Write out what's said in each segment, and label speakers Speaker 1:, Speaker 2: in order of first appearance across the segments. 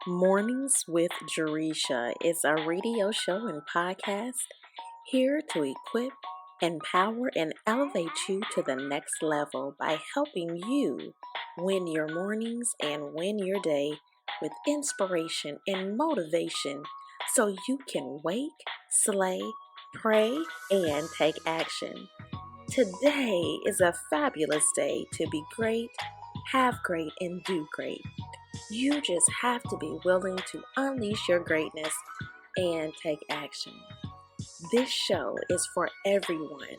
Speaker 1: Mornings with Jaresha is a radio show and podcast here to equip, empower, and elevate you to the next level by helping you win your mornings and win your day with inspiration and motivation so you can wake, slay, pray, and take action. Today is a fabulous day to be great, have great, and do great. You just have to be willing to unleash your greatness and take action. This show is for everyone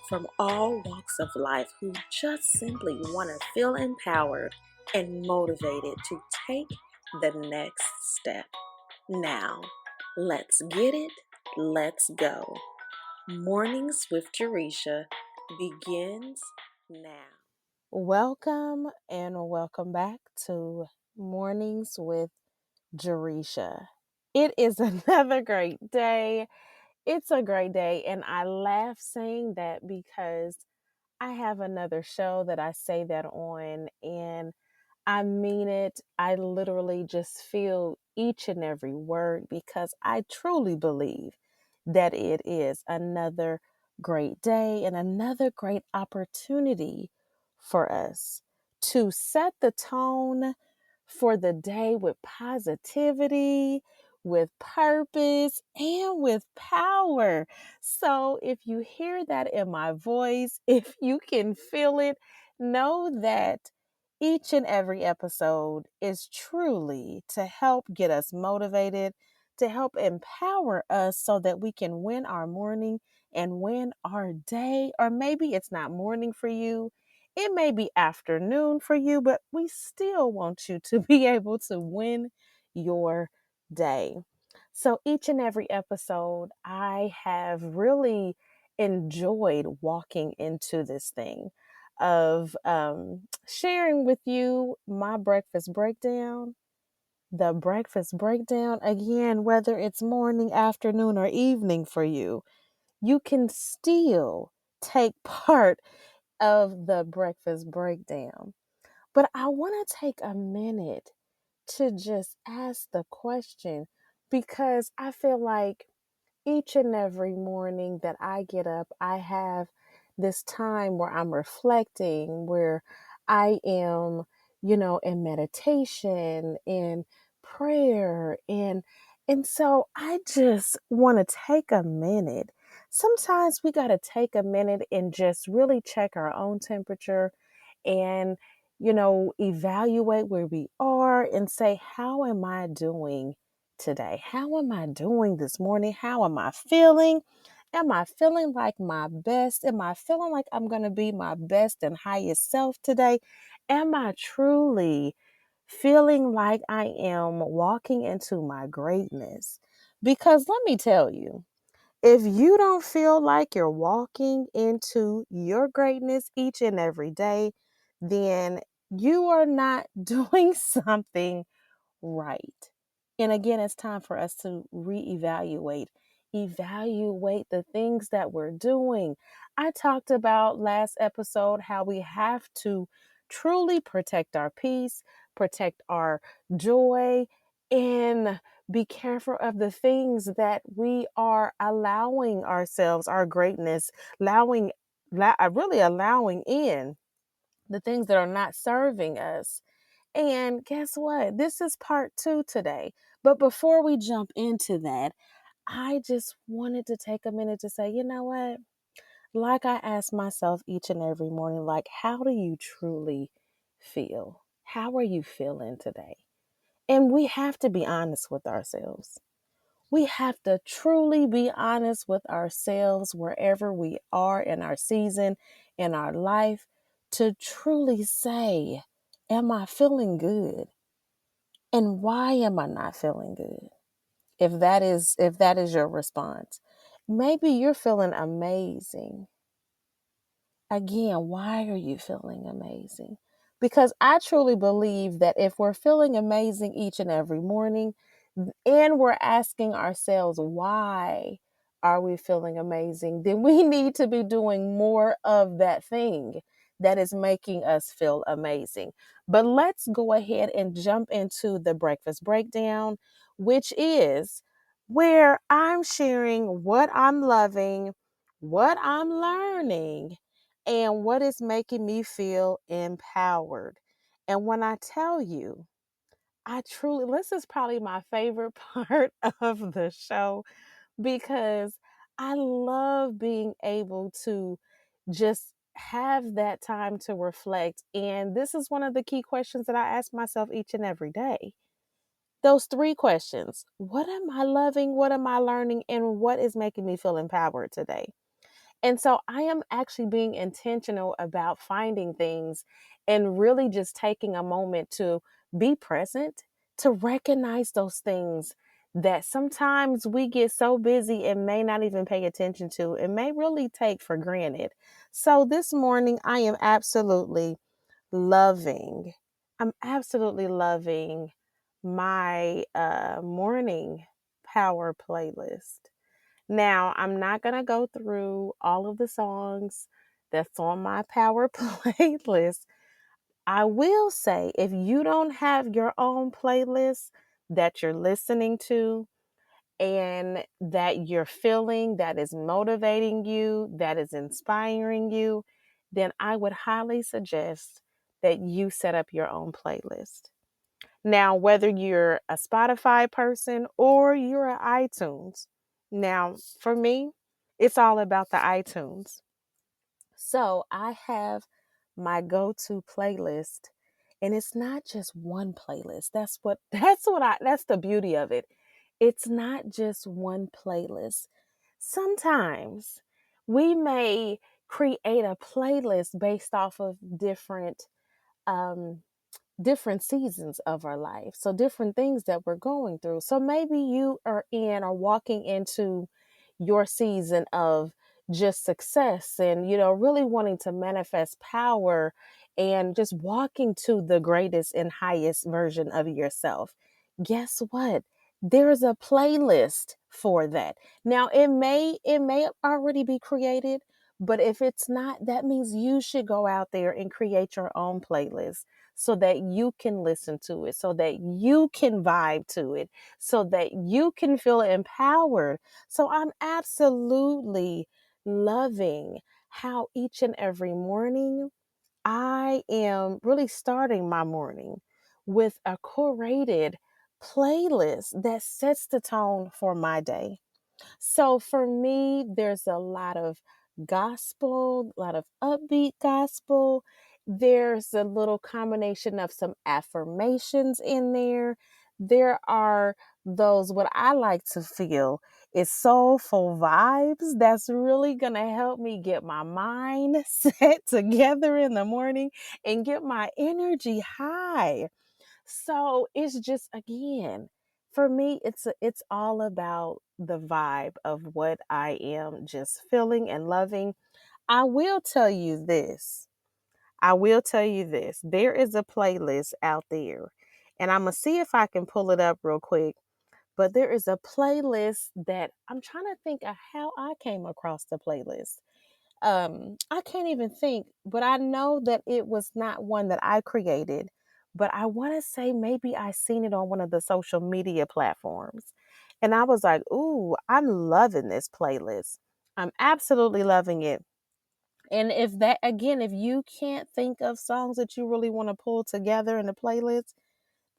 Speaker 1: from all walks of life who just simply want to feel empowered and motivated to take the next step. Now, let's get it. Let's go. Mornings with Jaresha begins now. Welcome and welcome back to Mornings with Jaresha. It is another great day. It's a great day, and I laugh saying that because I have another show that I say that on, and I mean it. I literally just feel each and every word because I truly believe that it is another great day and another great opportunity for us to set the tone for the day with positivity, with purpose, and with power. So if you hear that in my voice, if you can feel it, know that each and every episode is truly to help get us motivated, to help empower us so that we can win our morning and win our day. Or maybe it's not morning for you, it may be afternoon for you, but we still want you to be able to win your day. So each and every episode, I have really enjoyed walking into this thing of sharing with you my breakfast breakdown. The breakfast breakdown, again, whether it's morning, afternoon, or evening for you, you can still take part of the breakfast breakdown. But I want to take a minute to just ask the question because I feel like each and every morning that I get up, I have this time where I'm reflecting, where I am, in meditation and prayer and so I just want to take a minute. Sometimes we got to take a minute and just really check our own temperature and evaluate where we are and say, how am I doing today? How am I doing this morning? How am I feeling? Am I feeling like my best? Am I feeling like I'm going to be my best and highest self today? Am I truly feeling like I am walking into my greatness? Because let me tell you, if you don't feel like you're walking into your greatness each and every day, then you are not doing something right. And again, it's time for us to evaluate the things that we're doing. I talked about last episode how we have to truly protect our peace, protect our joy, and be careful of the things that we are allowing ourselves, our greatness, really allowing in the things that are not serving us. And guess what? This is part 2 today. But before we jump into that, I just wanted to take a minute to say, you know what? Like I ask myself each and every morning, like, how do you truly feel? How are you feeling today? And we have to be honest with ourselves. We have to truly be honest with ourselves wherever we are in our season, in our life, to truly say, am I feeling good? And why am I not feeling good? If that is your response, maybe you're feeling amazing. Again, why are you feeling amazing? Because I truly believe that if we're feeling amazing each and every morning and we're asking ourselves, why are we feeling amazing? Then we need to be doing more of that thing that is making us feel amazing. But let's go ahead and jump into the breakfast breakdown, which is where I'm sharing what I'm loving, what I'm learning, and what is making me feel empowered. And when I tell you, I truly, this is probably my favorite part of the show because I love being able to just have that time to reflect. And this is one of the key questions that I ask myself each and every day. Those three questions: what am I loving? What am I learning? And what is making me feel empowered today? And so I am actually being intentional about finding things and really just taking a moment to be present, to recognize those things that sometimes we get so busy and may not even pay attention to and may really take for granted. So this morning, I am loving, I'm absolutely loving my morning power playlist. Now, I'm not going to go through all of the songs that's on my power playlist. I will say, if you don't have your own playlist that you're listening to and that you're feeling, that is motivating you, that is inspiring you, then I would highly suggest that you set up your own playlist. Now, whether you're a Spotify person or you're an iTunes, now for me, it's all about the iTunes. So I have my go-to playlist, and it's not just one playlist. That's the beauty of it. It's not just one playlist. Sometimes we may create a playlist based off of um different seasons of our life. So different things that we're going through. So maybe you are in or walking into your season of just success and, really wanting to manifest power and just walking to the greatest and highest version of yourself. Guess what? There's a playlist for that. Now it may already be created, but if it's not, that means you should go out there and create your own playlist so that you can listen to it, so that you can vibe to it, so that you can feel empowered. So I'm absolutely loving how each and every morning I am really starting my morning with a curated playlist that sets the tone for my day. So for me, there's a lot of gospel, a lot of upbeat gospel. There's a little combination of some affirmations in there. There are those, what I like to feel is soulful vibes that's really going to help me get my mind set together in the morning and get my energy high. So it's just, again, for me, it's all about the vibe of what I am just feeling and loving. I will tell you this. I will tell you this. There is a playlist out there, and I'm gonna see if I can pull it up real quick. But there is a playlist that I'm trying to think of how I came across the playlist. I can't even think, but I know that it was not one that I created, but I want to say maybe I seen it on one of the social media platforms, and I was like, ooh, I'm loving this playlist. I'm absolutely loving it. And if that, again, if you can't think of songs that you really want to pull together in a playlist,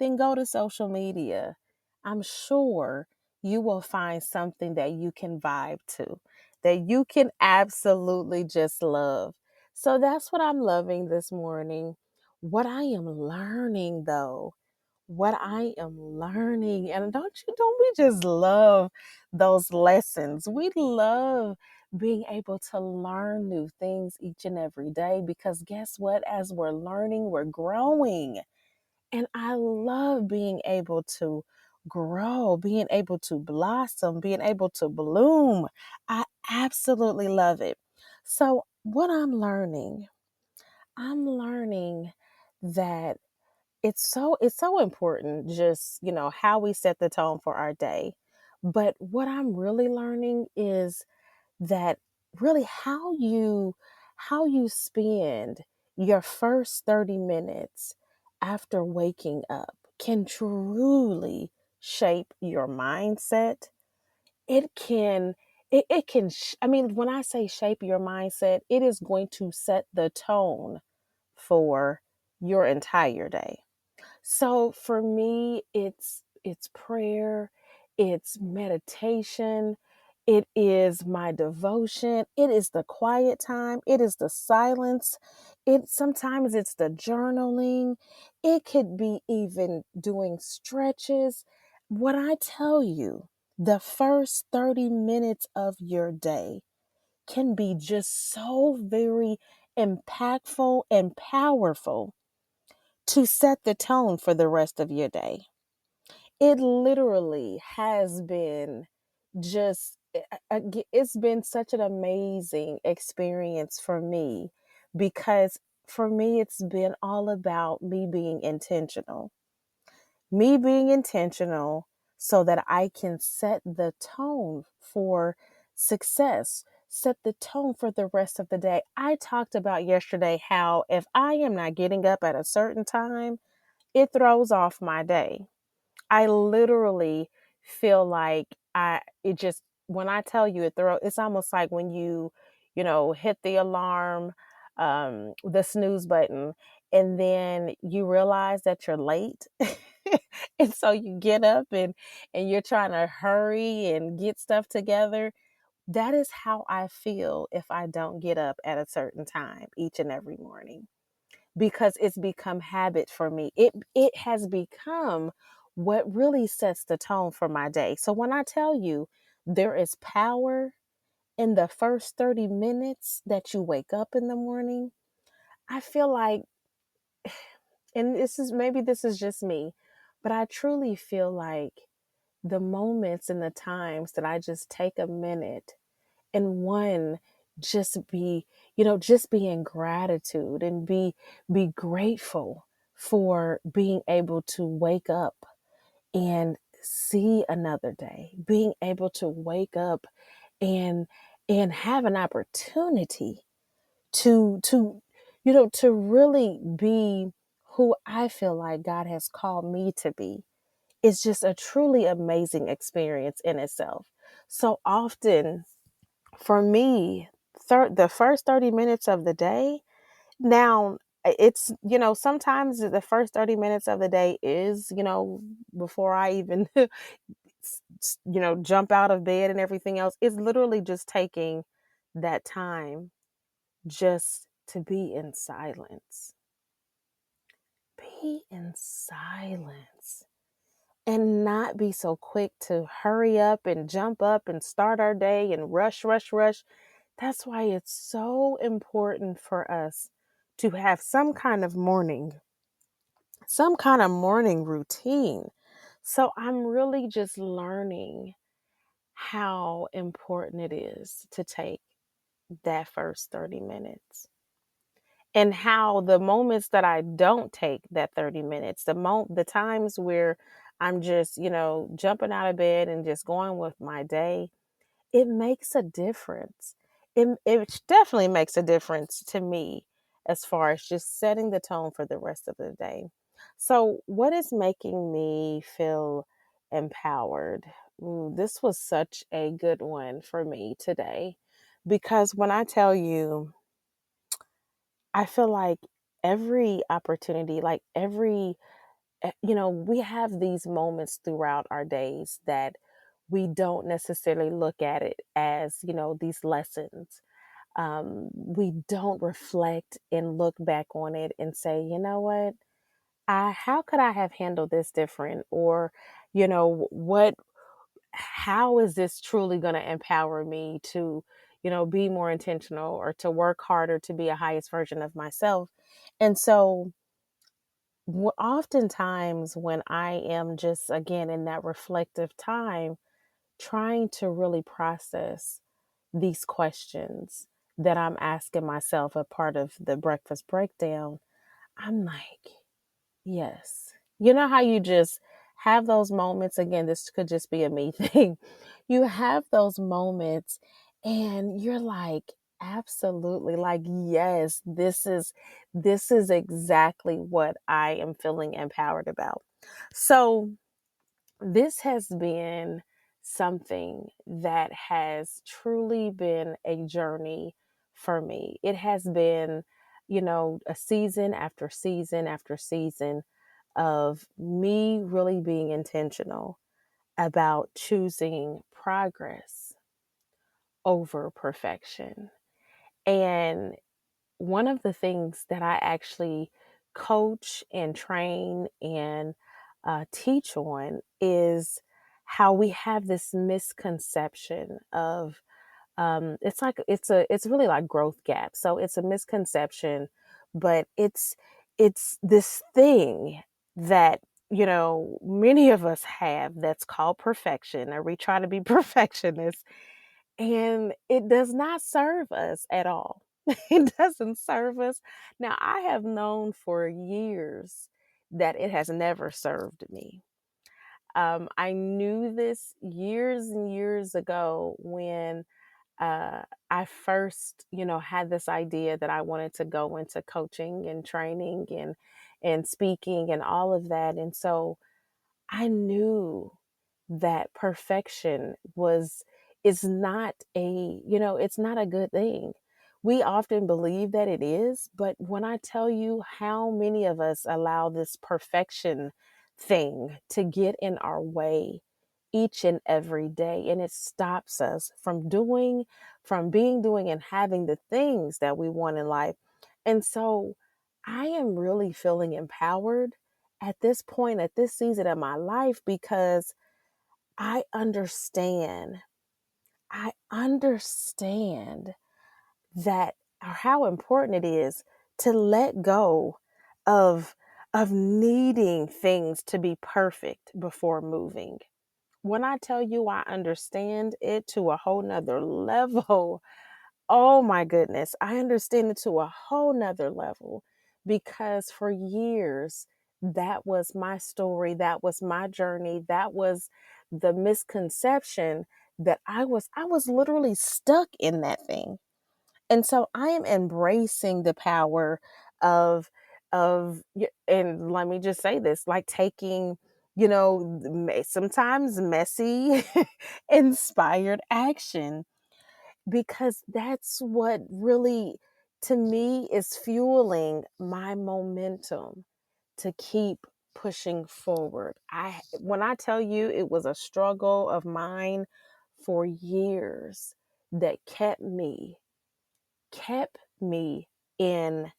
Speaker 1: then go to social media. I'm sure you will find something that you can vibe to, that you can absolutely just love. So that's what I'm loving this morning. What I am learning, though, what I am learning, and don't we just love those lessons? We love being able to learn new things each and every day because guess what? As we're learning, we're growing. And I love being able to grow, being able to blossom, being able to bloom. I absolutely love it. So, what I'm learning that it's so important just, how we set the tone for our day. But what I'm really learning is that really how you spend your first 30 minutes after waking up can truly shape your mindset. It can, I mean, when I say shape your mindset, it is going to set the tone for your entire day. So for me, it's prayer, it's meditation, it is my devotion, it is the quiet time, it is the silence. It sometimes it's the journaling. It could be even doing stretches. What I tell you, the first 30 minutes of your day can be just so very impactful and powerful to set the tone for the rest of your day. It literally has been just, it's been such an amazing experience for me, because for me, it's been all about me being intentional so that I can set the tone for success, set the tone for the rest of the day. I talked about yesterday how if I am not getting up at a certain time, it throws off my day. I literally feel like it just, when I tell you it's almost like when hit the alarm, the snooze button, and then you realize that you're late. And so you get up and you're trying to hurry and get stuff together. That is how I feel if I don't get up at a certain time each and every morning, because it's become habit for me. It has become what really sets the tone for my day. So when I tell you there is power in the first 30 minutes that you wake up in the morning, I feel like, and this is just me, but I truly feel like the moments and the times that I just take a minute and one, just be in gratitude and be grateful for being able to wake up and see another day, being able to wake up and have an opportunity to really be who I feel like God has called me to be. It's just a truly amazing experience in itself. So often for me, the first 30 minutes of the day, now it's, sometimes the first 30 minutes of the day is, before I even, jump out of bed and everything else, it's literally just taking that time just to be in silence. Be in silence and not be so quick to hurry up and jump up and start our day and rush, rush, rush. That's why it's so important for us to have some kind of morning routine. So I'm really just learning how important it is to take that first 30 minutes, and how the moments that I don't take that 30 minutes, the times where I'm just, jumping out of bed and just going with my day, it makes a difference. It definitely makes a difference to me as far as just setting the tone for the rest of the day. So, what is making me feel empowered? This was such a good one for me today, because when I tell you, I feel like every opportunity, like we have these moments throughout our days that we don't necessarily look at it as, these lessons. We don't reflect and look back on it and say, you know what, how could I have handled this different? Or, what, how is this truly going to empower me to, be more intentional or to work harder to be a highest version of myself? And so, oftentimes when I am just, again, in that reflective time, trying to really process these questions that I'm asking myself a part of the breakfast breakdown, I'm like, yes. You know how you just have those moments? Again, this could just be a me thing. You have those moments and you're like, Absolutely. Like, yes, this is exactly what I am feeling empowered about. So, this has been something that has truly been a journey for me. It has been, a season after season after season of me really being intentional about choosing progress over perfection. And one of the things that I actually coach and train and teach on is how we have this misconception of it's really like growth gap. So it's a misconception, but it's this thing that many of us have that's called perfection, or we try to be perfectionists, and it does not serve us at all. It doesn't serve us. Now, I have known for years that it has never served me. I knew this years and years ago when I first, had this idea that I wanted to go into coaching and training and speaking and all of that. And so I knew that perfection was is not it's not a good thing. We often believe that it is, but when I tell you how many of us allow this perfection thing to get in our way each and every day, and it stops us from doing and having the things that we want in life. And so I am really feeling empowered at this point, at this season of my life, because I understand, I understand that how important it is to let go of needing things to be perfect before moving. When I tell you I understand it to a whole nother level, oh my goodness, I understand it to a whole nother level, because for years, that was my story. That was my journey. That was the misconception that I was literally stuck in that thing. And so I am embracing the power of, and let me just say this, like taking, sometimes messy, inspired action, because that's what really, to me, is fueling my momentum to keep pushing forward. When I tell you it was a struggle of mine for years that kept me in,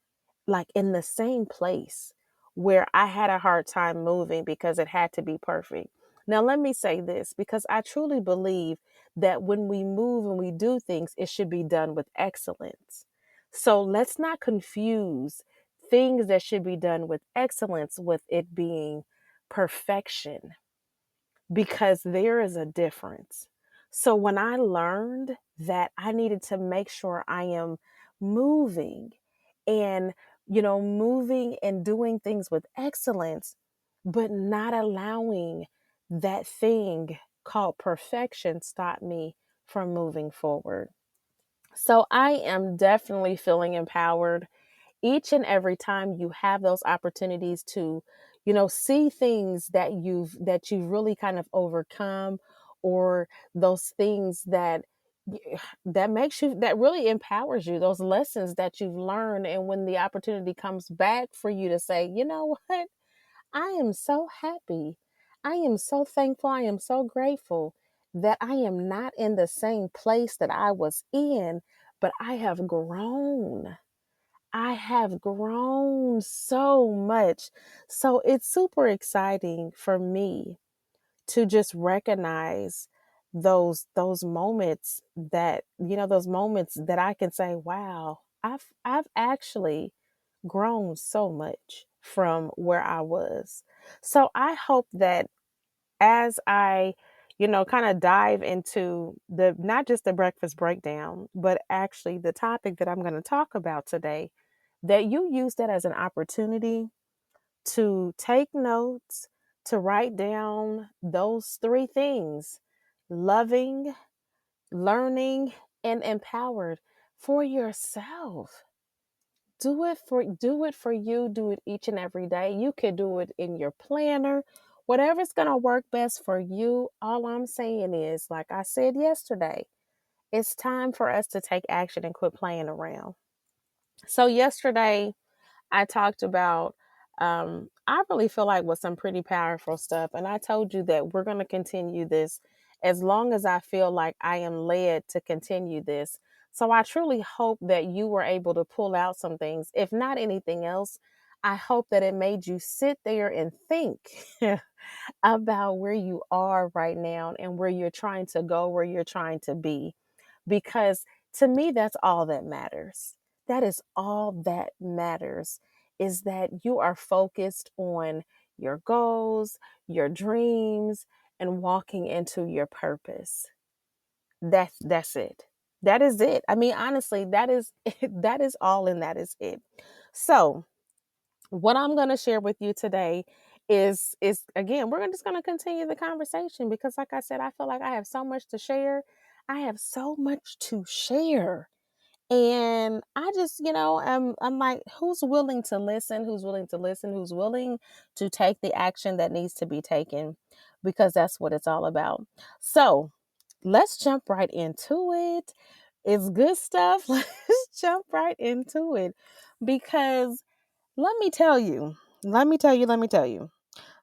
Speaker 1: like, in the same place where I had a hard time moving because it had to be perfect. Now, let me say this, because I truly believe that when we move and we do things, it should be done with excellence. So let's not confuse things that should be done with excellence with it being perfection, because there is a difference. So when I learned that I needed to make sure I am moving and, moving and doing things with excellence, but not allowing that thing called perfection stop me from moving forward. So I am definitely feeling empowered each and every time you have those opportunities to, see things that you've really kind of overcome, or those things that makes you, that really empowers you, those lessons that you've learned. And when the opportunity comes back for you to say, you know what, I am so happy, I am so thankful, I am so grateful that I am not in the same place that I was in, but I have grown so much. So it's super exciting for me to just recognize those moments that, those moments that I can say, wow, I've actually grown so much from where I was. So I hope that as I, kind of dive into the, not just the breakfast breakdown, but actually the topic that I'm going to talk about today, that you use that as an opportunity to take notes, to write down those three things: loving, learning, and empowered.
Speaker 2: for yourself. Do it for you. Do it each and every day. You could do it in your planner. Whatever's going to work best for you. All I'm saying is, like I said yesterday, it's time for us to take action and quit playing around. So yesterday I talked about, I really feel like with some pretty powerful stuff. And I told you that we're going to continue this as long as I feel like I am led to continue this. So I truly hope that you were able to pull out some things. If not anything else, I hope that it made you sit there and think about where you are right now and where you're trying to go, where you're trying to be. Because to me, that's all that matters. That is all that matters, is that you are focused on your goals, your dreams, and walking into your purpose. That's it. That is it. I mean, honestly, that is that is all, and that is it. So what I'm going to share with you today is again, we're just going to continue the conversation because like I said, I feel like I have so much to share. I have so much to share. And I just, I'm like, who's willing to listen? Who's willing to listen? Who's willing to take the action that needs to be taken? Because that's what it's all about. So let's jump right into it. It's good stuff. Let's jump right into it because let me tell you.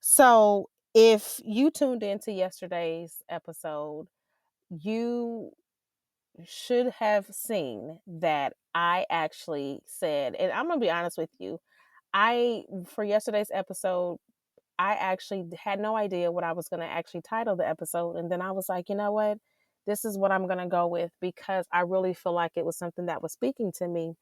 Speaker 2: So, if you tuned into yesterday's episode, you should have seen that I actually said, and I'm going to be honest with you, for yesterday's episode, I actually had no idea what I was going to actually title the episode. And then I was like, you know what? This is what I'm going to go with because I really feel like it was something that was speaking to me.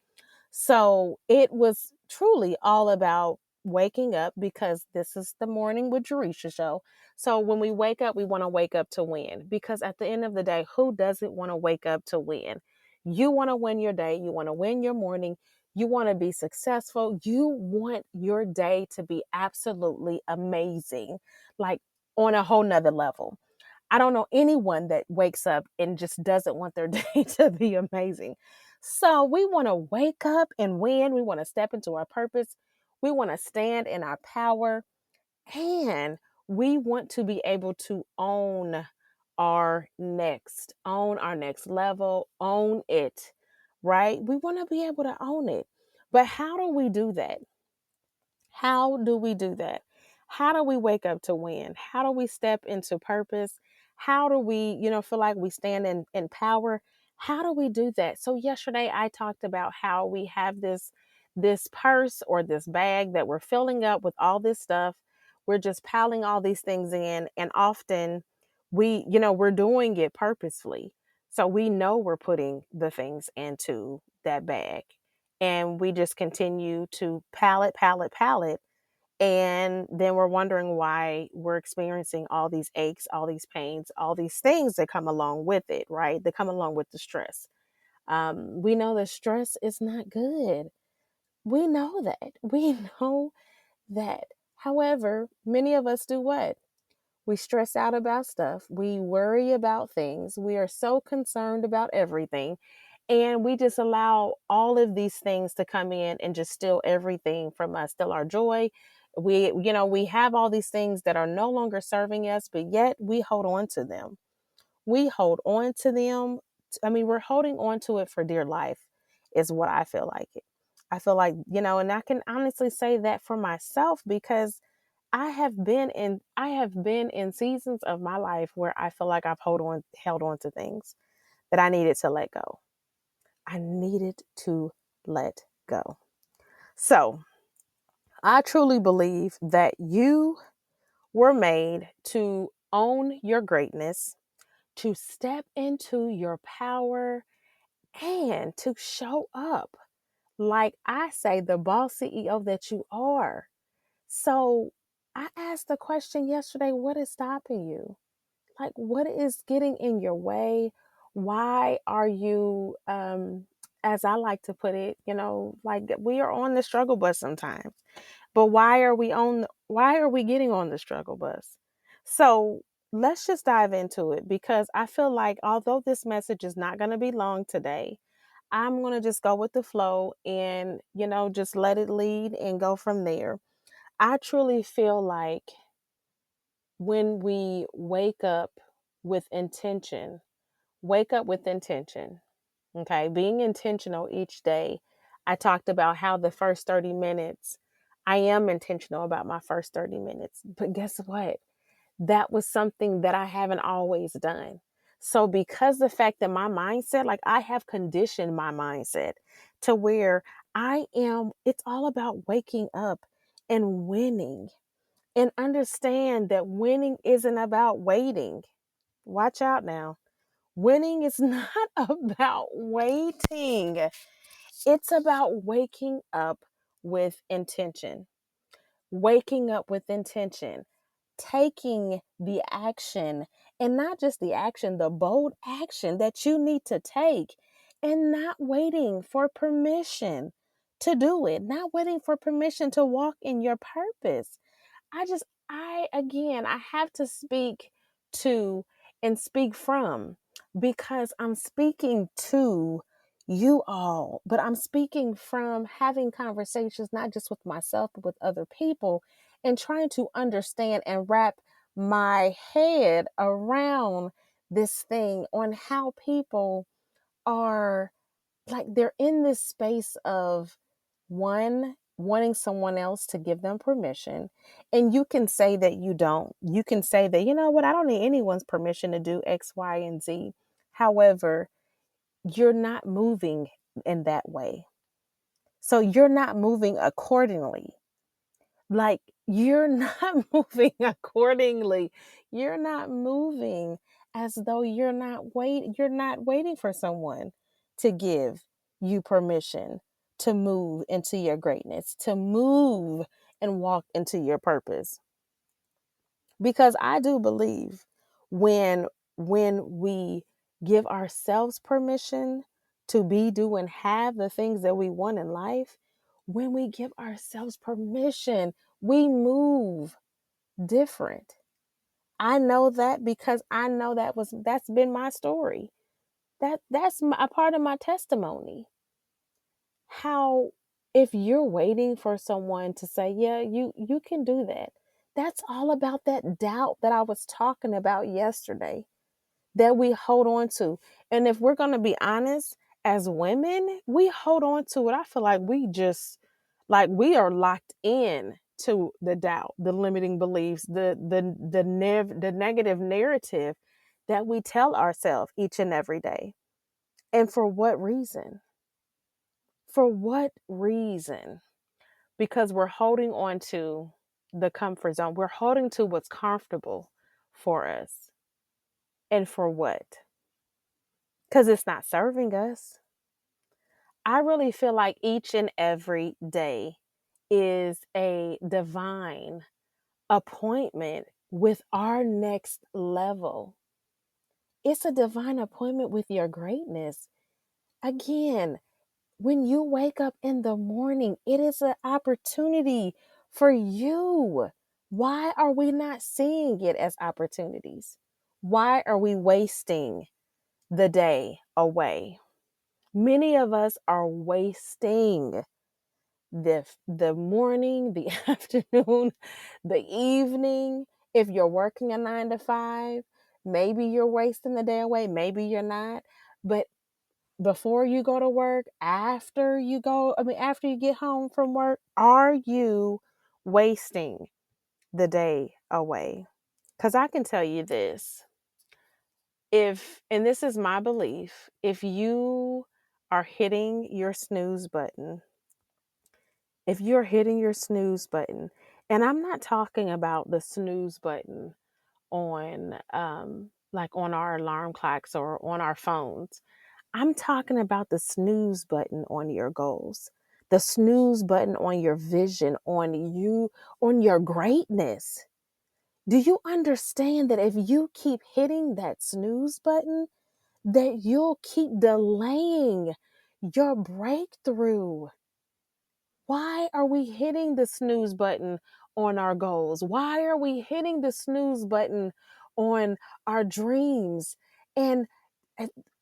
Speaker 2: So it was truly all about waking up because this is the Morning with Jaresha show. So when we wake up, we want to wake up to win because at the end of the day, who doesn't want to wake up to win? You want to win your day. You want to win your morning. You want to be successful. You want your day to be absolutely amazing, like on a whole nother level. I don't know anyone that wakes up and just doesn't want their day to be amazing. So we want to wake up and win. We want to step into our purpose. We want to stand in our power. And we want to be able to own our next level, own it, right? We want to be able to own it. But how do we do that? How do we do that? How do we wake up to win? How do we step into purpose? How do we, feel like we stand in power? How do we do that? So yesterday I talked about how we have this purse or this bag that we're filling up with all this stuff. We're just piling all these things in, and often we're doing it purposefully. So we know we're putting the things into that bag and we just continue to pallet. And then we're wondering why we're experiencing all these aches, all these pains, all these things that come along with it, right? That come along with the stress. We know that stress is not good. We know that. We know that. However, many of us do what? We stress out about stuff. We worry about things. We are so concerned about everything. And we just allow all of these things to come in and just steal everything from us, steal our joy. We have all these things that are no longer serving us, but yet we hold on to them. We hold on to them. I mean, we're holding on to it for dear life, is what I feel like it. I feel like, and I can honestly say that for myself because I have been in seasons of my life where I feel like I've held on to things that I needed to let go. I needed to let go. So I truly believe that you were made to own your greatness, to step into your power, and to show up like I say, the boss CEO that you are. So I asked the question yesterday, what is stopping you? Like, what is getting in your way? Why are you, as I like to put it, like we are on the struggle bus sometimes, but why are we getting on the struggle bus? So let's just dive into it because I feel like although this message is not going to be long today, I'm going to just go with the flow and, just let it lead and go from there. I truly feel like when we wake up with intention, okay, being intentional each day. I talked about how the first 30 minutes, I am intentional about my first 30 minutes. But guess what? That was something that I haven't always done. So, because the fact that my mindset, like I have conditioned my mindset to where it's all about waking up and winning, and understand that winning isn't about waiting. Watch out now. Winning is not about waiting. It's about waking up with intention. Waking up with intention, taking the action, and not just the action, the bold action that you need to take, and not waiting for permission to do it, not waiting for permission to walk in your purpose. I have to speak to and speak from, because I'm speaking to you all, but I'm speaking from having conversations, not just with myself, but with other people, and trying to understand and wrap my head around this thing on how people are, like, they're in this space of, one, wanting someone else to give them permission. And you can say that you don't. You can say that, you know what, I don't need anyone's permission to do X, Y, and Z. However, you're not moving in that way. So you're not moving accordingly. Like, you're not moving accordingly. You're not moving as though you're not waiting for someone to give you permission to move into your greatness, to move and walk into your purpose. Because I do believe when we give ourselves permission to be, do, and have the things that we want in life, when we give ourselves permission, we move different. I know that because I know that's been my story. A part of my testimony. How, if you're waiting for someone to say, yeah, you can do that. That's all about that doubt that I was talking about yesterday, that we hold on to. And if we're going to be honest, as women, we hold on to it. I feel like we are locked in to the doubt, the limiting beliefs, the negative narrative that we tell ourselves each and every day. And for what reason? For what reason? Because we're holding on to the comfort zone. We're holding to what's comfortable for us. And for what? Because it's not serving us. I really feel like each and every day is a divine appointment with our next level. It's a divine appointment with your greatness. Again, when you wake up in the morning, it is an opportunity for you. Why are we not seeing it as opportunities? Why are we wasting the day away? Many of us are wasting the morning, the afternoon, the evening. If you're working a 9 to 5, maybe you're wasting the day away, maybe you're not. But before you go to work, after you get home from work, are you wasting the day away? Because I can tell you this, and this is my belief, if you are hitting your snooze button, if you're hitting your snooze button, and I'm not talking about the snooze button on, like on our alarm clocks or on our phones. I'm talking about the snooze button on your goals, the snooze button on your vision, on your greatness. Do you understand that if you keep hitting that snooze button, that you'll keep delaying your breakthrough? Why are we hitting the snooze button on our goals? Why are we hitting the snooze button on our dreams? And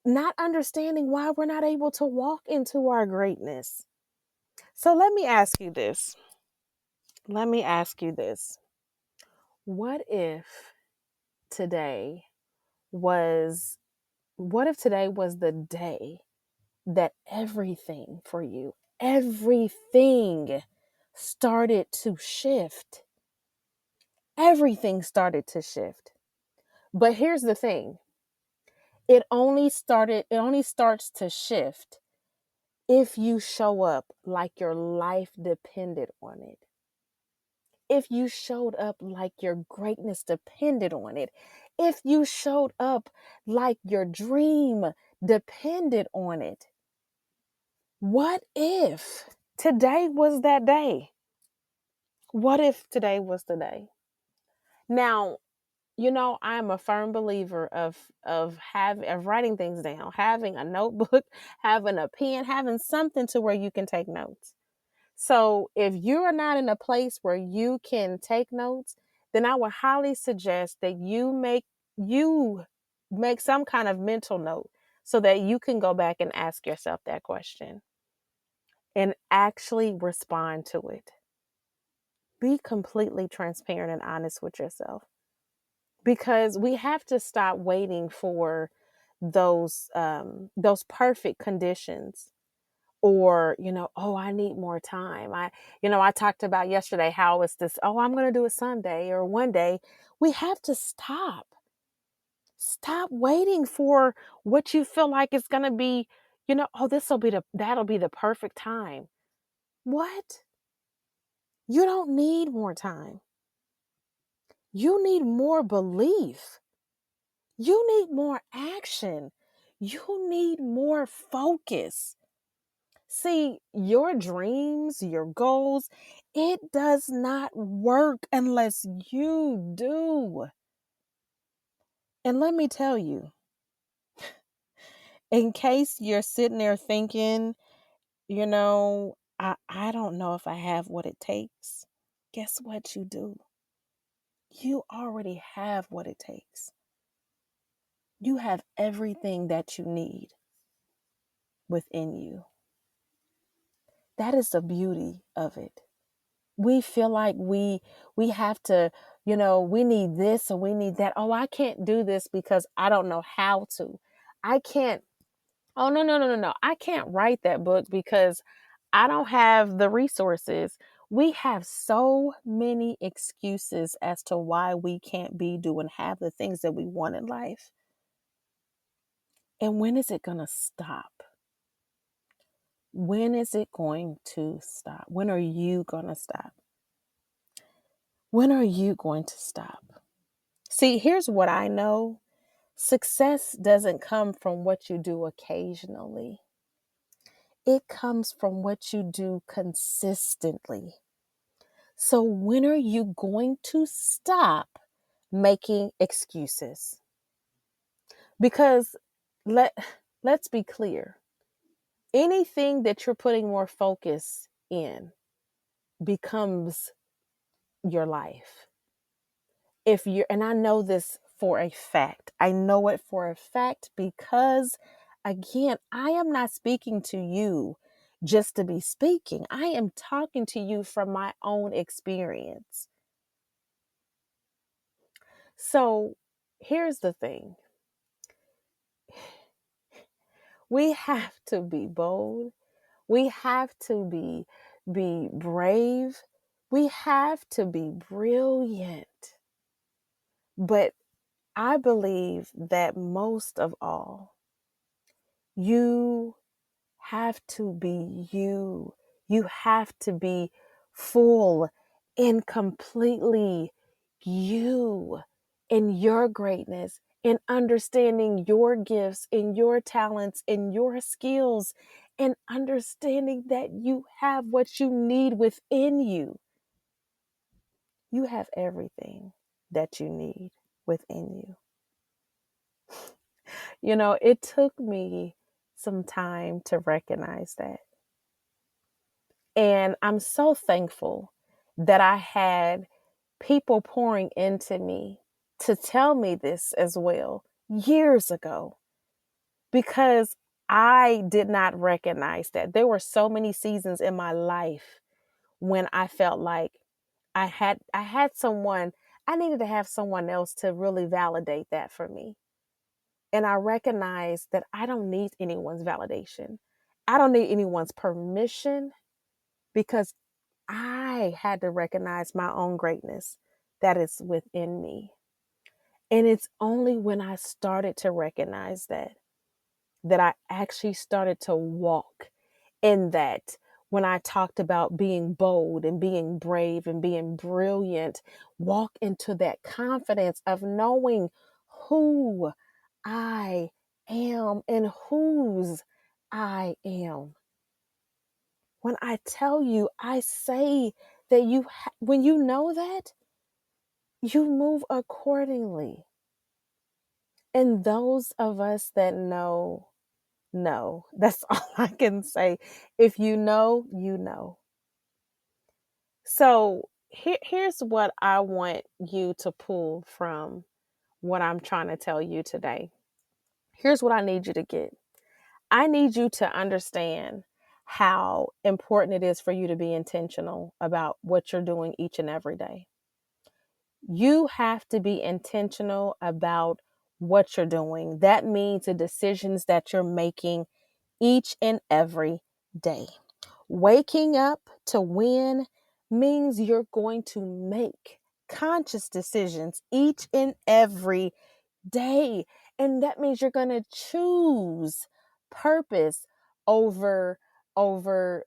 Speaker 2: not understanding why we're not able to walk into our greatness. So let me ask you this. Let me ask you this. What if today was what if today was the day that everything for you, everything started to shift? Everything started to shift. But here's the thing. It only starts to shift if you show up like your life depended on it. If you showed up like your greatness depended on it. If you showed up like your dream depended on it. What if today was that day? What if today was the day? Now, I'm a firm believer of writing things down, having a notebook, having a pen, having something to where you can take notes. So if you are not in a place where you can take notes, then I would highly suggest that you make some kind of mental note so that you can go back and ask yourself that question and actually respond to it. Be completely transparent and honest with yourself, because we have to stop waiting for those perfect conditions, or oh, I need more time. I talked about yesterday how it's this, oh, I'm going to do it someday or one day. We have to stop waiting for what you feel like is going to be, oh, that'll be the perfect time. What? You don't need more time. You need more belief. You need more action. You need more focus. See, your dreams, your goals, it does not work unless you do. And let me tell you, in case you're sitting there thinking, I don't know if I have what it takes. Guess what you do? You already have what it takes. You have everything that you need within you. That is the beauty of it. We feel like we have to, we need this or we need that. Oh, I can't do this because I don't know how to. I can't. Oh, no, no, no, no, no. I can't write that book because I don't have the resources. We have so many excuses as to why we can't be doing have the things that we want in life. And when is it going to stop? When is it going to stop? When are you going to stop? When are you going to stop? See, here's what I know. Success doesn't come from what you do occasionally. It comes from what you do consistently. So when are you going to stop making excuses? Because let's be clear. Anything that you're putting more focus in becomes your life. And I know this for a fact. I know it for a fact because, again, I am not speaking to you just to be speaking. I am talking to you from my own experience. So here's the thing. We have to be bold. We have to be brave. We have to be brilliant. But I believe that most of all, you have to be you. You have to be full and completely you in your greatness, in understanding your gifts and your talents and your skills, and understanding that you have what you need within you. You have everything that you need within you. It took me some time to recognize that. And I'm so thankful that I had people pouring into me to tell me this as well years ago. because I did not recognize that. There were so many seasons in my life when I felt like I had someone, I needed to have someone else to really validate that for me. And I recognized that I don't need anyone's validation. I don't need anyone's permission because I had to recognize my own greatness that is within me. And it's only when I started to recognize that I actually started to walk in that. When I talked about being bold and being brave and being brilliant, walk into that confidence of knowing who I am and whose I am. When I tell you, I say that when you know that, you move accordingly. And those of us that know, that's all I can say. If you know, you know. So here's what I want you to pull from what I'm trying to tell you today. Here's what I need you to get. I need you to understand how important it is for you to be intentional about what you're doing each and every day. You have to be intentional about what you're doing. That means the decisions that you're making each and every day. Waking up to win means you're going to make conscious decisions each and every day. And that means you're going to choose purpose over over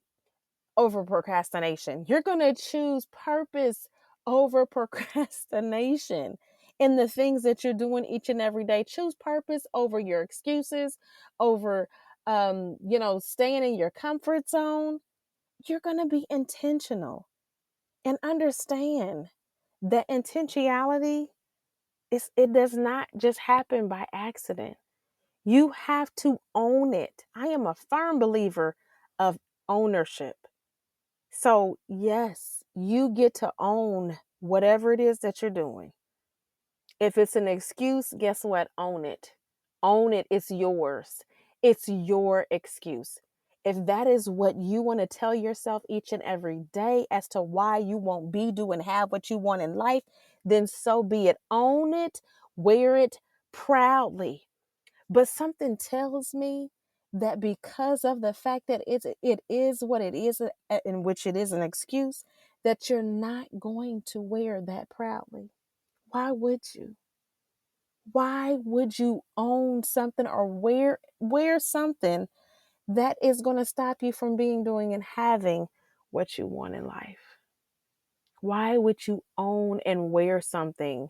Speaker 2: over procrastination. You're going to choose purpose over procrastination in the things that you're doing each and every day. Choose purpose over your excuses, over staying in your comfort zone. You're going to be intentional and understand that intentionality it does not just happen by accident. You have to own it. I am a firm believer of ownership. So, yes, you get to own whatever it is that you're doing. If it's an excuse, guess what? Own it. Own it. It's yours. It's your excuse. If that is what you want to tell yourself each and every day as to why you won't be, do, and have what you want in life, then so be it. Own it, wear it proudly. But something tells me that because of the fact that it is what it is, in which it is an excuse, that you're not going to wear that proudly. Why would you? Why would you own something or wear something that is going to stop you from being, doing, and having what you want in life? Why would you own and wear something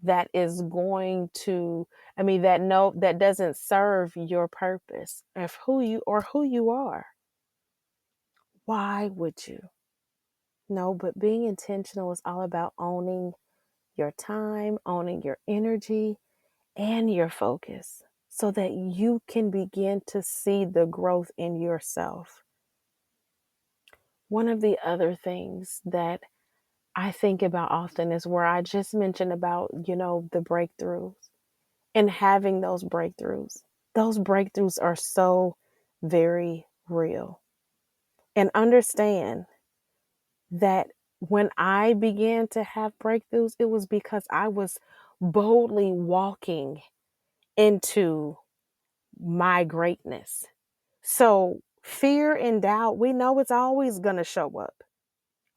Speaker 2: that is going to, that doesn't serve your purpose of who you are? Why would you? No, but being intentional is all about owning your time, owning your energy, and your focus so that you can begin to see the growth in yourself. One of the other things that I think about often is where I just mentioned about, the breakthroughs and having those breakthroughs. Those breakthroughs are so very real. And understand that when I began to have breakthroughs, it was because I was boldly walking into my greatness. So, fear and doubt, we know it's always going to show up.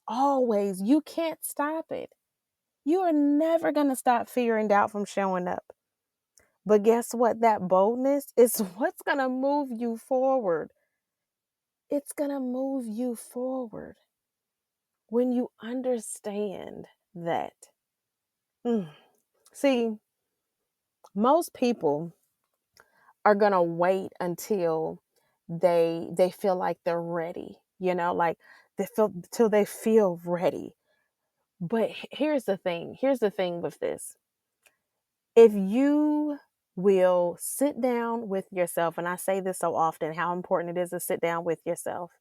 Speaker 2: Always. You can't stop it. You are never going to stop fear and doubt from showing up. But guess what? That boldness is what's going to move you forward. It's going to move you forward when you understand that. See, most people are going to wait until they feel like they're ready, like they feel till they feel ready. But here's the thing. Here's the thing with this. If you will sit down with yourself, and I say this so often, how important it is to sit down with yourself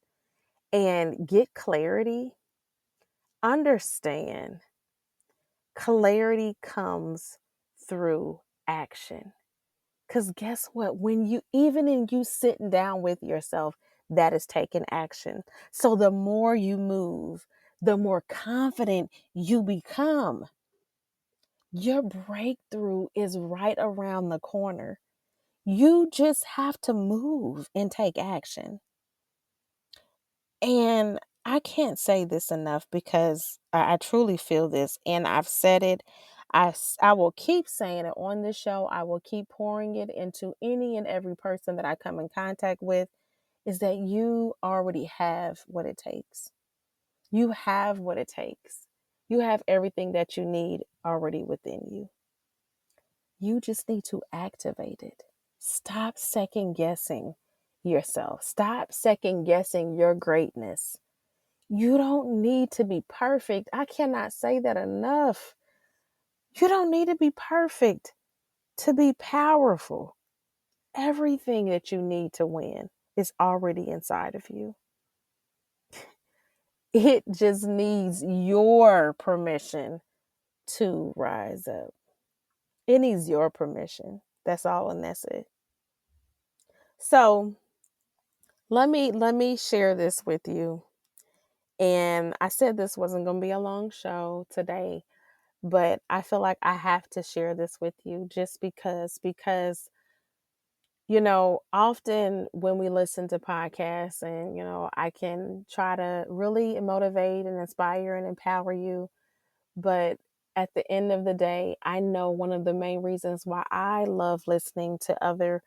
Speaker 2: and get clarity, understand clarity comes through action. Because guess what? When you, even in you sitting down with yourself, that is taking action. So the more you move, the more confident you become. Your breakthrough is right around the corner. You just have to move and take action. And I can't say this enough because I truly feel this, and I've said it. I will keep saying it on this show. I will keep pouring it into any and every person that I come in contact with, is that you already have what it takes. You have what it takes. You have everything that you need already within you. You just need to activate it. Stop second guessing yourself. Stop second guessing your greatness. You don't need to be perfect. I cannot say that enough. You don't need to be perfect to be powerful. Everything that you need to win is already inside of you. It just needs your permission to rise up. It needs your permission. That's all, and that's it. So let me share this with you. And I said this wasn't going to be a long show today, but I feel like I have to share this with you just because often when we listen to podcasts, and I can try to really motivate and inspire and empower you, but at the end of the day, I know one of the main reasons why I love listening to other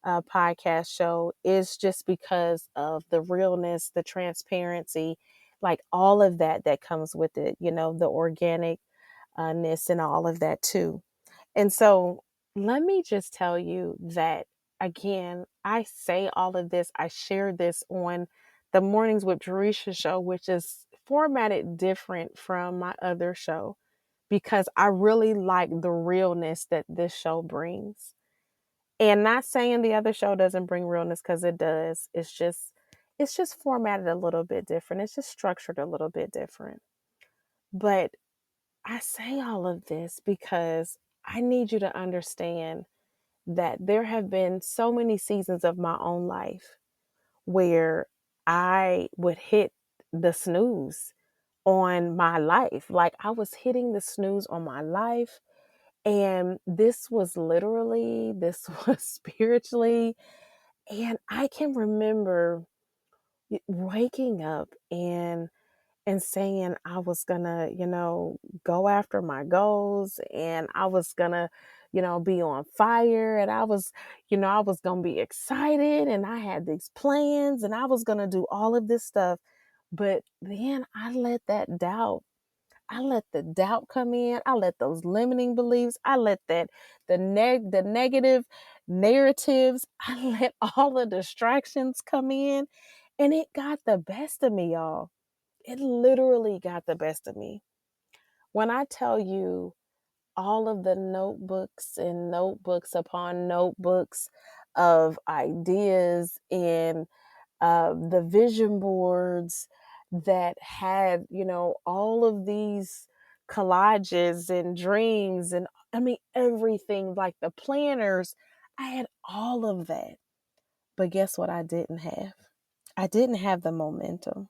Speaker 2: podcast show is just because of the realness, the transparency, like all of that comes with it, the organic ness and all of that too. And so let me just tell you that, again, I say all of this, I share this on the Mornings with Jaresha show, which is formatted different from my other show because I really like the realness that this show brings. And not saying the other show doesn't bring realness, because it does. It's just formatted a little bit different. It's just structured a little bit different. But I say all of this because I need you to understand that there have been so many seasons of my own life where I would hit the snooze on my life. Like, I was hitting the snooze on my life. And this was literally, this was spiritually. And I can remember waking up and saying I was gonna, go after my goals, and I was gonna, be on fire, and I was gonna be excited, and I had these plans, and I was gonna do all of this stuff. But then I let the doubt come in. I let those limiting beliefs, I let the negative narratives, I let all the distractions come in, and it got the best of me, y'all. It literally got the best of me. When I tell you all of the notebooks and notebooks upon notebooks of ideas and the vision boards that had, all of these collages and dreams, and I mean, everything, like the planners, I had all of that. But guess what I didn't have? I didn't have the momentum.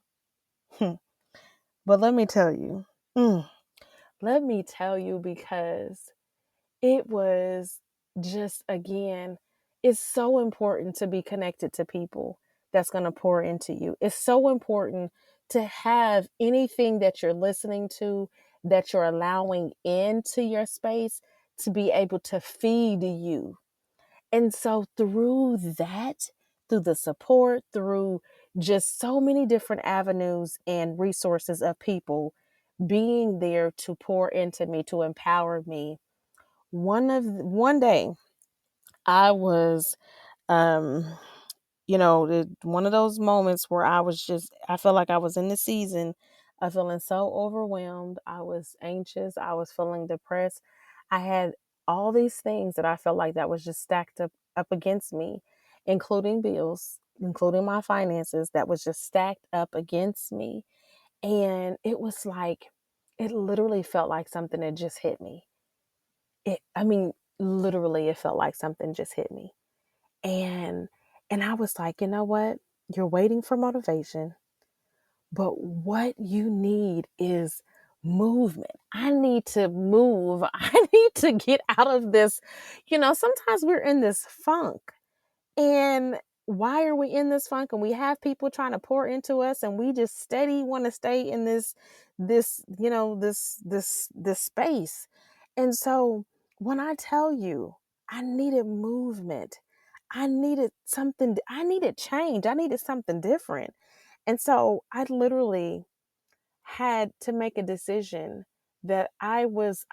Speaker 2: But let me tell you. Mm, Let me tell you, because it was just, again, it's so important to be connected to people that's going to pour into you. It's so important to have anything that you're listening to, that you're allowing into your space, to be able to feed you. And so through that, through the support, through just so many different avenues and resources of people being there to pour into me, to empower me. One day I was um one of those moments where I felt like I was in the season of feeling so overwhelmed. I was anxious, I was feeling depressed. I had all these things that I felt like that was just stacked up against me, including bills, including my finances, that was just stacked up against me. And it was like, it literally felt like something had just hit me. I mean, literally, it felt like something just hit me. And I was like, you know what? You're waiting for motivation, but what you need is movement. I need to move. I need to get out of this. Sometimes we're in this funk. And why are we in this funk? And we have people trying to pour into us, and we just steady want to stay in this space. And so when I tell you, I needed movement, I needed something, I needed change, I needed something different. And so I literally had to make a decision that I was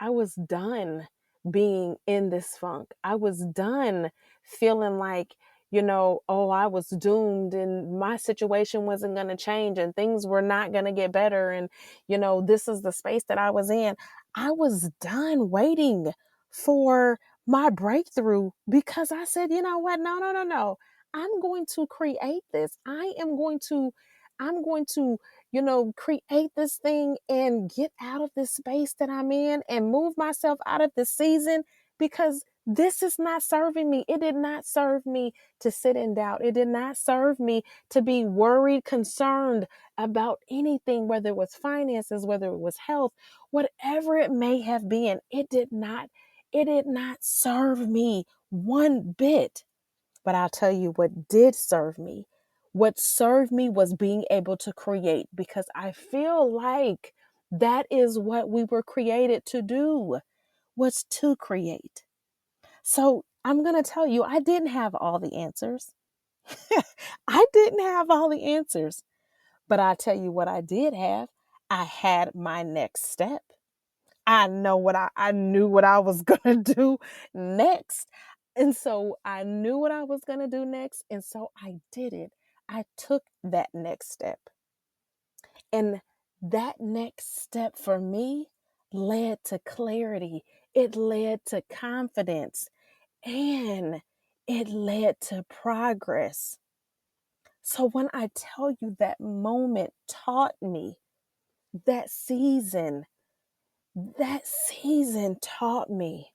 Speaker 2: done being in this funk. I was done feeling like, oh, I was doomed and my situation wasn't going to change and things were not going to get better, and this is the space that I was in. I was done waiting for my breakthrough, because I said, you know what? No, no, no, no. I'm going to create this. I'm going to create this thing and get out of this space that I'm in and move myself out of this season, because this is not serving me. It did not serve me to sit in doubt. It did not serve me to be worried, concerned about anything, whether it was finances, whether it was health, whatever it may have been. It did not serve me one bit. But I'll tell you what did serve me. What served me was being able to create, because I feel like that is what we were created to do, was to create. So I'm going to tell you, I didn't have all the answers. I didn't have all the answers, but I'll tell you what I did have. I had my next step. I knew what I was going to do next. And so I knew what I was going to do next. And so I did it. I took that next step. And that next step for me led to clarity. It led to confidence, and it led to progress. So when I tell you, that moment taught me, that season, that season taught me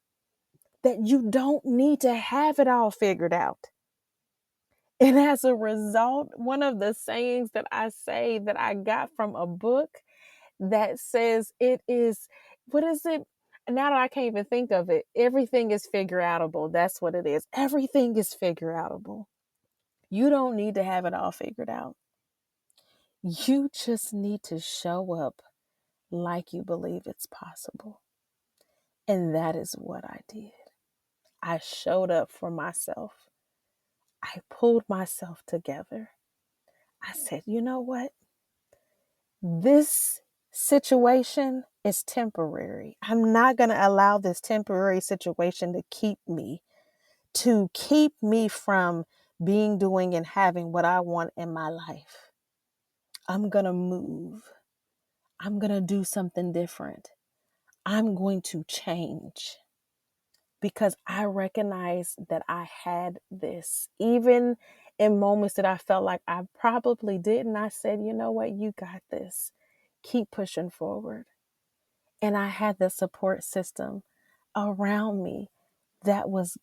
Speaker 2: that you don't need to have it all figured out. And as a result, one of the sayings that I say that I got from a book that says, it is, what is it? Now that I can't even think of it, everything is figure outable. That's what it is. Everything is figure outable. You don't need to have it all figured out. You just need to show up like you believe it's possible. And that is what I did. I showed up for myself. I pulled myself together. I said, you know what? This situation is temporary. I'm not going to allow this temporary situation to keep me from being, doing, and having what I want in my life. I'm going to move. I'm going to do something different. I'm going to change, because I recognize that I had this. Even in moments that I felt like I probably didn't, I said, you know what? You got this. Keep pushing forward. And I had the support system around me that was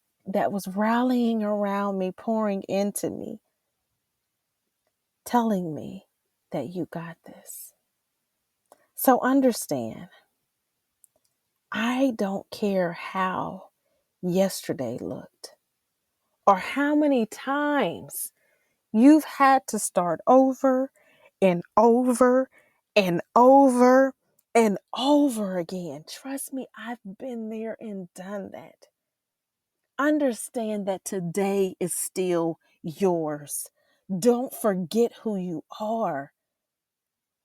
Speaker 2: rallying around me, pouring into me, telling me that you got this. So understand, I don't care how yesterday looked, or how many times you've had to start over and over and over and over again. Trust me, I've been there and done that. Understand that today is still yours. Don't forget who you are.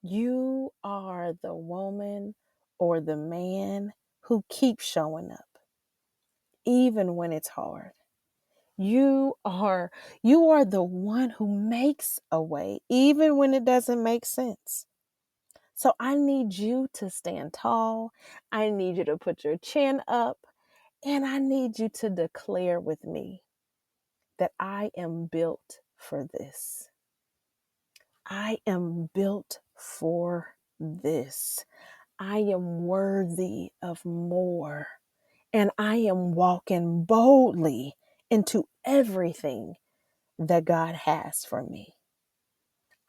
Speaker 2: You are the woman or the man who keeps showing up, even when it's hard. You are the one who makes a way, even when it doesn't make sense. So I need you to stand tall. I need you to put your chin up, and I need you to declare with me that I am built for this. I am built for this. I am worthy of more, and I am walking boldly into everything that God has for me.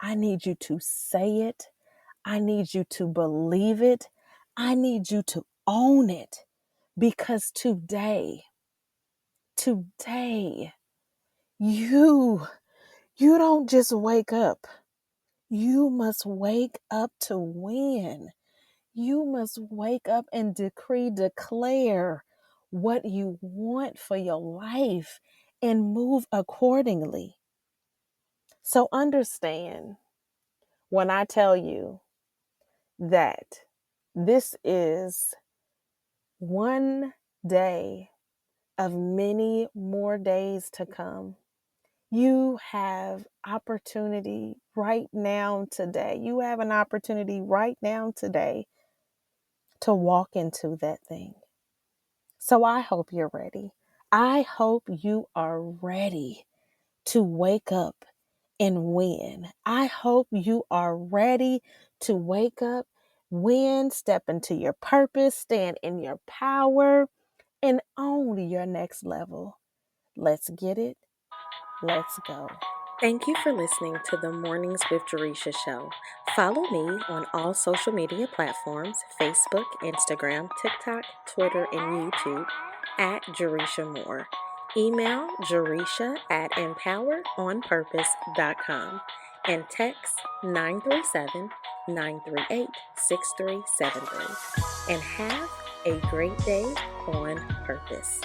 Speaker 2: I need you to say it. I need you to believe it. I need you to own it, because today, you don't just wake up. You must wake up to win. You must wake up and declare what you want for your life and move accordingly. So understand when I tell you that this is one day of many more days to come. You have opportunity right now today. You have an opportunity right now today to walk into that thing. So I hope you're ready. I hope you are ready to wake up and win. I hope you are ready to wake up, win, step into your purpose, stand in your power, and own your next level. Let's get it. Let's go.
Speaker 1: Thank you for listening to the Mornings with Jaresha show. Follow me on all social media platforms: Facebook, Instagram, TikTok, Twitter, and YouTube at Jaresha Moore. Email Jaresha at empoweronpurpose.com and text 937-938-6373. And have a great day on purpose.